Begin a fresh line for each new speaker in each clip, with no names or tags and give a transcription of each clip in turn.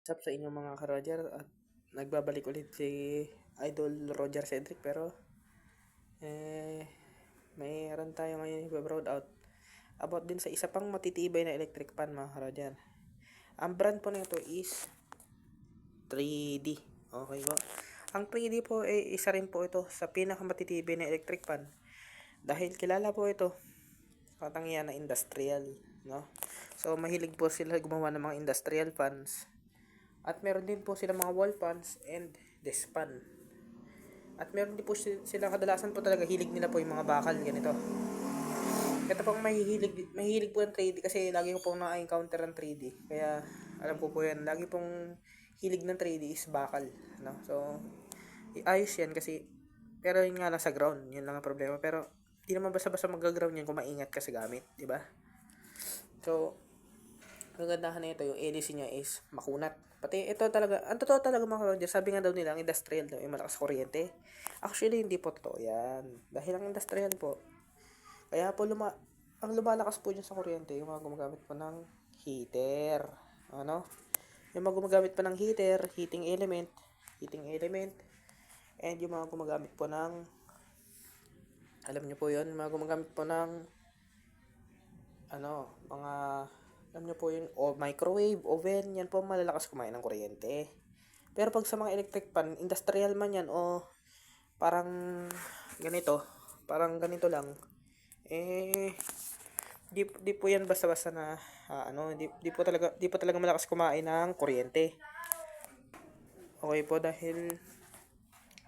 What's up sa inyo mga ka-Roger, at nagbabalik ulit si Idol Roger Cedric, pero mayroon tayo ngayon i-broad out about din sa isa pang matitibay na electric pan mga ka-Roger. Ang brand po nito is 3D. Okay po. Ang 3D po ay isa rin po ito sa pinakamatitibay na electric pan dahil kilala po ito sa katangian na industrial, no? So mahilig po sila gumawa ng mga industrial fans. At meron din po sila mga wall fans and desk fan. At meron din po sila kadalasan po talaga hilig nila po yung mga bakal ganito. Ito pong mahihilig po yung 3D kasi lagi ko pong na-encounter ng 3D. Kaya alam ko po yan, lagi pong hilig ng 3D is bakal, no? So ayos yan kasi, pero yun nga lang sa ground, yun lang ang problema. Pero di naman basta-basta mag-ground yan kung maingat ka sa gamit, di ba? So ang gandahan na ito, yung EDC niya is makunat. Pati ito talaga, ang totoo talaga mga ka-Roger, sabi nga daw nila, ang industrial daw, yung malakas kuryente. Actually, hindi po totoo yan. Dahil ang industrial po, kaya po ang lumalakas po dyan sa kuryente, yung mga gumagamit po ng heater. Ano? Yung mga gumagamit po ng heater, heating element, and yung mga gumagamit po ng, alam nyo po yun, mga gumagamit po ng, mga, alam nyo po yun, o microwave, oven, yan po malalakas kumain ng kuryente. Pero pag sa mga electric pan, industrial man yan o parang ganito lang, di po yan basta-basta na di po talaga malakas kumain ng kuryente. Okay po, dahil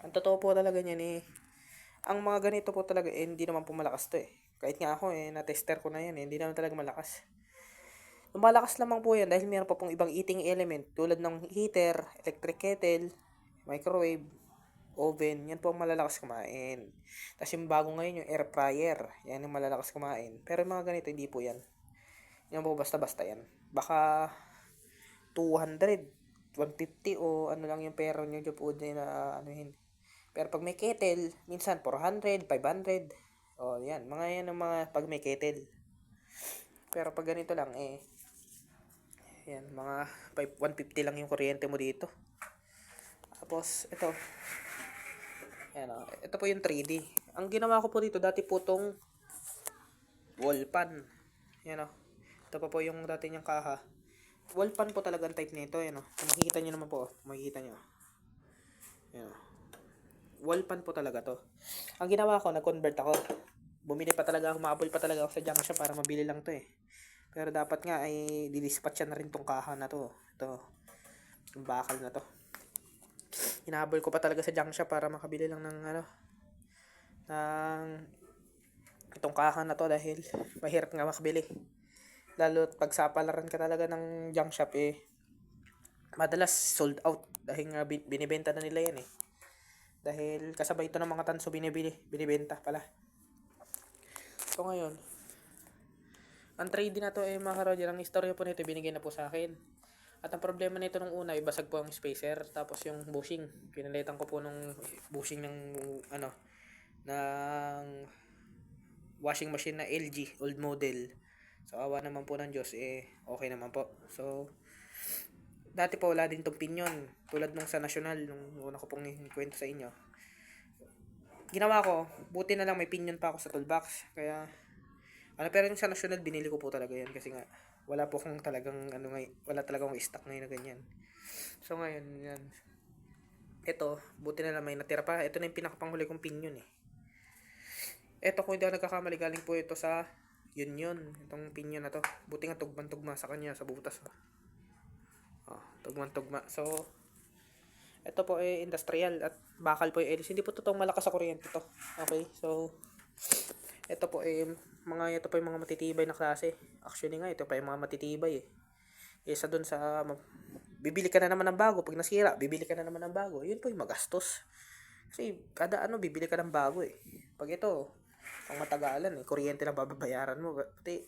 ang totoo po talaga niyan ang mga ganito po talaga hindi naman po malakas to. Kahit nga ako na-tester ko na yan hindi naman talaga malakas. Lumalakas lamang po yan dahil mayroon pa pong ibang heating element tulad ng heater, electric kettle, microwave, oven. Yan po ang malalakas kumain. Tapos yung bago ngayon yung air fryer, yan yung malalakas kumain. Pero yung mga ganito hindi po yan. Yan po basta-basta yan. Baka 200, 150 o ano lang yung pera nyo dyan po din na anuhin. Pero pag may kettle, minsan 400, 500. O yan, mga yan ang mga pag may kettle. Pero pag ganito lang yan, mga 150 lang yung kuryente mo dito. Tapos, ito po yung 3D. Ang ginawa ko po dito, dati po tong wall pan. Yan o. Ito pa po yung dati niyang kaha. Wall pan po talaga ang type nito. Yan o. Makikita nyo naman po. Makikita nyo. Yan o. Wall pan po talaga to. Ang ginawa ko, nag-convert ako. Bumili pa talaga ako, maabol pa talaga ako sa junk shop para mabili lang to Pero dapat nga ay didispatch na rin tong kaha na to. Ito. Yung bakal na to. Inahabol ko pa talaga sa junk shop para makabili lang ng itong kaha na to dahil mahirap nga makabili. Lalo pag sapalaran ka talaga ng junk shop madalas sold out dahil nga binibenta na nila yan Dahil kasabay ito ng mga tanso binibenta pala. So ngayon, ang 3D na to mga ka-Roger, ang istorya po nito binigay na po sa akin. At ang problema nito nung una, basag po ang spacer, tapos yung bushing. Pinalitan ko po nung bushing ng ng washing machine na LG, old model. So awa naman po ng Diyos, okay naman po. So dati po wala din tong pinyon, tulad nung sa National, nung una ko pong kwento sa inyo. Ginawa ko, buti na lang may pinyon pa ako sa toolbox, kaya pero yung sa National binili ko po talaga yan kasi nga wala po akong talagang wala talagang stock ngayon na ganyan. So ngayon yan. Ito, buti na lang may natira pa. Ito na yung pinakapanghuli kong pinyon Ito kung hindi ako nagkakamali, galing po ito sa Union. Itong pinyon na to. Buti nga tugman-tugma sa kanya sa butas. Tugman-tugma. So ito po industrial at bakal po yung EDC. Hindi po totoong malakas sa kuryente to. Okay, so ito po ito pa yung mga matitibay na klase. Actually nga ito pa yung mga matitibay Isa dun sa bibili ka na naman ng bago, pag nasira bibili ka na naman ng bago. Yun po yung magastos. Kasi kada bibili ka ng bago Pag ito ang matagalan kuryente lang babayaran mo. Pati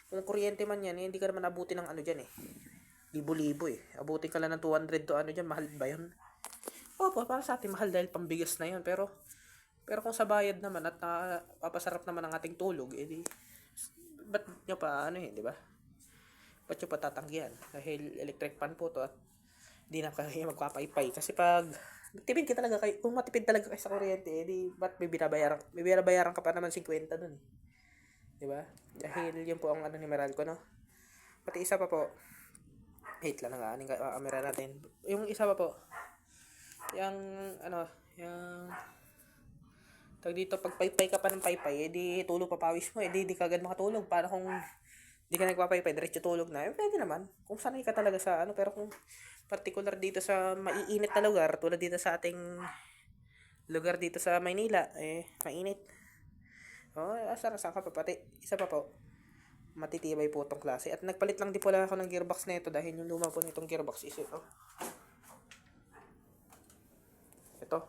kung kuryente man yan hindi ka naman abutin ng diyan libo-libo Abutin ka lang ng 200 to diyan, mahal ba yun? Opo, para sa atin mahal dahil pambigas na yun, pero kung sa bayad naman at papasarap naman ang ating tulog, ba't nyo pa di ba? Ba't nyo pa tatanggihan? Dahil electric pan po to at Hindi na kayo magpapaypay. Kasi pag tipid ka talaga kayo, kung matipid talaga kayo sa kuryente, edi ba't may binabayaran ka pa naman 50 dun eh. Di ba? Dahil yun po ang ano ni Meralco, no? Pati isa pa po, wait lang nga, aning camera natin. Yung isa pa po, yung ano, yung tag dito, pag paypay ka pa ng paypay, edi tulog papawis mo, edi di ka agad makatulog. Para kung di ka nagpapaypay, diretso tulog na, pwede naman. Kung sanay ka talaga sa ano, pero kung particular dito sa maiinit na lugar, tulad dito sa ating lugar dito sa Maynila, mainit. Oh, saan ka pa pati? Isa pa po, matitibay po itong klase. At nagpalit lang din pala ako ng gearbox na ito dahil yung luma po nitong gearbox is ito. Ito.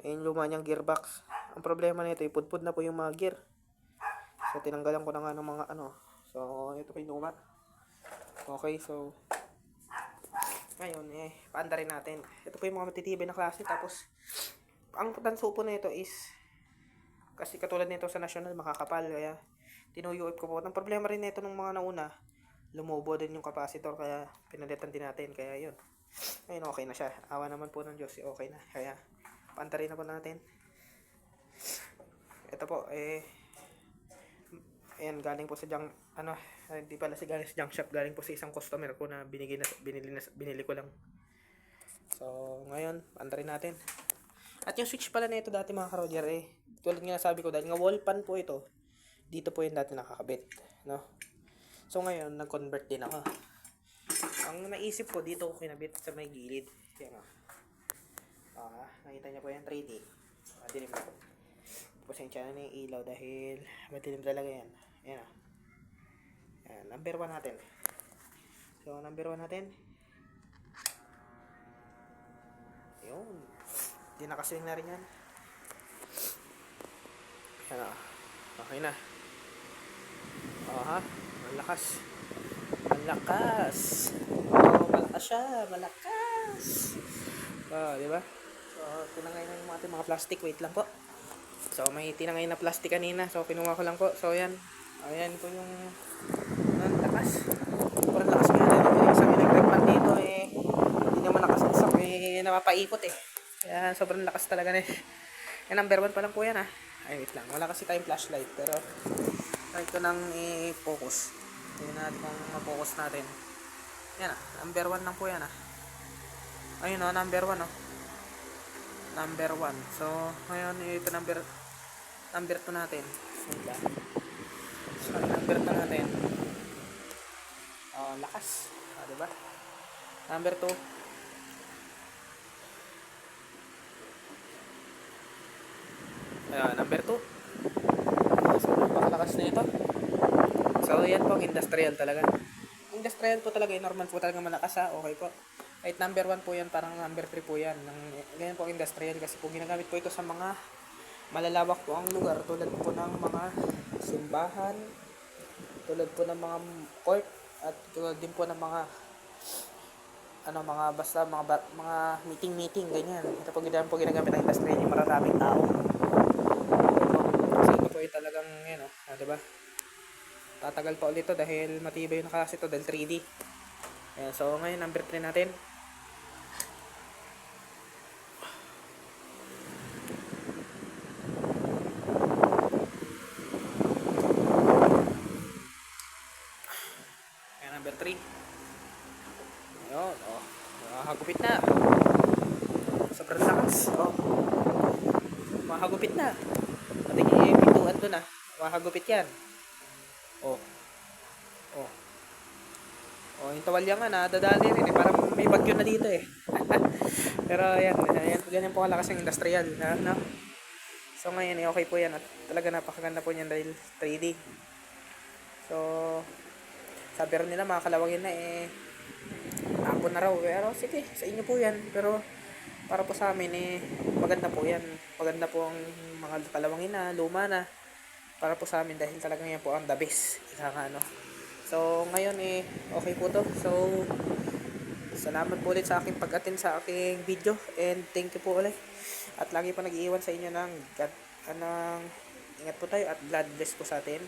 Yung luma niyang gearbox. Ang problema nito, ipudpud na po yung mga gear. So, tinanggalan ko na nga ng mga ano. So, ito po yung luma. Okay, so ngayon, paanda rin natin. Ito po yung mga matitibay na klase. Tapos, ang tanso po na ito is, kasi katulad nito sa national, makakapal. Kaya, tinuyuip ko po. Ang problema rin nito nung mga nauna, lumubo din yung capacitor. Kaya, pinalitan din natin. Kaya, yun. Ngayon, okay na siya. Awa naman po ng Diyos, okay na. Kaya, paanda rin na po natin. Ito po, ayan, galing po sa hindi pala si galing sa junk shop, galing po sa isang customer ko na binili ko lang. So, ngayon, antarin natin. At yung switch pala na ito dati mga ka-Roger, tulad nga sabi ko, dahil nga wall pan po ito, dito po yung dati nakakabit, no? So, ngayon, nag-convert din ako. Ang naisip ko, dito ko kinabit sa may gilid. Yan o. Nakita niyo po yan, 3D. Madilim na po. Pasensya na yung ilaw dahil madilim talaga yan. Yan o. Yan, number 1 natin. So, number 1 natin. Yun. Hindi nakaswing na rin yan. Yan o. Okay na. Malakas. Malakas. Malakas siya. Malakas. Diba? So, tinangay na yung ating mga plastic. Wait lang po. So, may tinangay na plastic kanina. So, kinuha ko lang po. So, yan. Ayan po yung lakas. Sobrang lakas nga na. Isang electric fan dito hindi naman nakasaksak. Napapaikot Kaya, sobrang lakas talaga na Yan, number 1 pa lang po yan Ay, wait lang. Wala kasi tayong flashlight. Pero, try ko nang i-focus. Tingnan natin kung ma-focus natin. Yan number 1 lang po yan Ayun number 1 Number 1. So, ngayon ito number 2 natin. So, number 2 natin. Lakas. Diba? Number 2. Number 2. So, napakalakas na ito. So, yan po ang industrial talaga. Industrial po talaga, normal po talaga malakas Okay po. Kahit number 1 po yan, parang number 3 po yan. Ganyan po ang industrial kasi po ginagamit po ito sa mga malalawak po ang lugar. Tulad po ng mga simbahan, tulad po ng mga court, at tulad din po ng mga mga meeting, ganyan. Ito po ginagamit ng industrial yung maraming tao. Kasi ito po ay talagang, diba? Tatagal pa ulit ito dahil matibay na kasi ito dahil 3D. Ayan, so ngayon number 3 natin. Ayan, number 3. Ayun, makakagupit na. Sobrang lakas. Makakagupit na. Pati yung pintuan doon makakagupit yan. Yung tawalya nga nadadali rin parang may bagyo na dito Pero ayan, ganyan po kalakas yung industrial no? So ngayon okay po yan at talaga napakaganda po niyan dahil 3D. So sabi rin nila mga kalawangin na hapon na raw, pero sige sa inyo po yan, pero para po sa amin maganda po yan, maganda po ang mga kalawangin na luma na para po sa amin dahil talagang yan po ang the best So, ngayon okay po to. So, salamat po ulit sa aking pag-attend sa aking video. And thank you po ulit. At lagi po nag-iiwan sa inyo ng ingat po tayo at God bless po sa atin.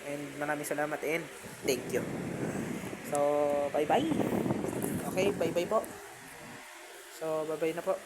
And maraming salamat and thank you. So, bye-bye. Okay, bye-bye po. So, bye-bye na po.